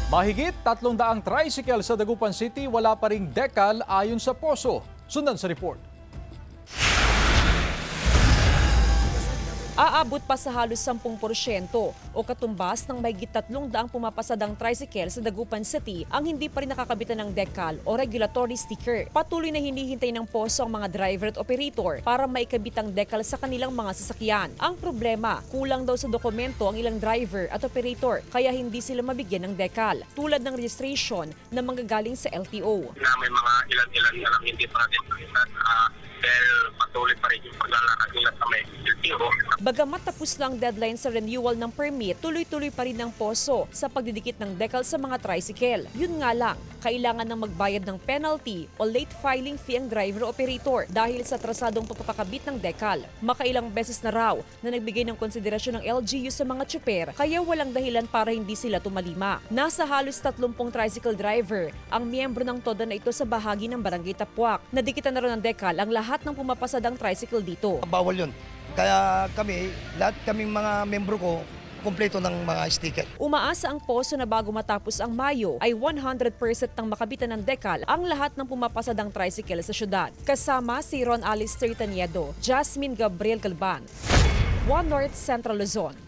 Mahigit 300 tricycle sa Dagupan City wala pa ring decal ayon sa poso. Sundan sa report. Aabot pa sa halos 10% o katumbas ng mahigit 300 pumapasadang tricycle sa Dagupan City ang hindi pa rin nakakabitan ng decal o regulatory sticker. Patuloy na hinihintay ng poso ang mga driver at operator para maikabit ang decal sa kanilang mga sasakyan. Ang problema, kulang daw sa dokumento ang ilang driver at operator kaya hindi sila mabigyan ng decal, tulad ng registration na manggagaling sa LTO. Na may mga ilan-ilan na lang hindi pa natin palitan dahil patuloy pa rin yung paglalakad nila sa may LTO. Bagamat tapos lang deadline sa renewal ng permit, tuloy-tuloy pa rin ng poso sa pagdidikit ng decal sa mga tricycle. Yun nga lang, kailangan ng magbayad ng penalty o late filing fee ang driver-operator dahil sa atrasadong pagpapakabit ng decal. Makailang beses na raw na nagbigay ng konsiderasyon ng LGU sa mga tsuper kaya walang dahilan para hindi sila tumalima. Nasa halos 30 tricycle driver ang miyembro ng TODA na ito sa bahagi ng Barangay Tapuac. Nadikitan na rin ng decal ang lahat ng pumapasadang tricycle dito. Bawal yun. Kaya kami, lahat kaming mga membro ko, kumpleto ng mga sticker. Umaasa ang poso na bago matapos ang Mayo ay 100% nang makabitan ng decal ang lahat ng pumapasadang tricycle sa syudad. Kasama si Ron Alice Taniedo, Jasmine Gabriel Galban, One North Central Luzon.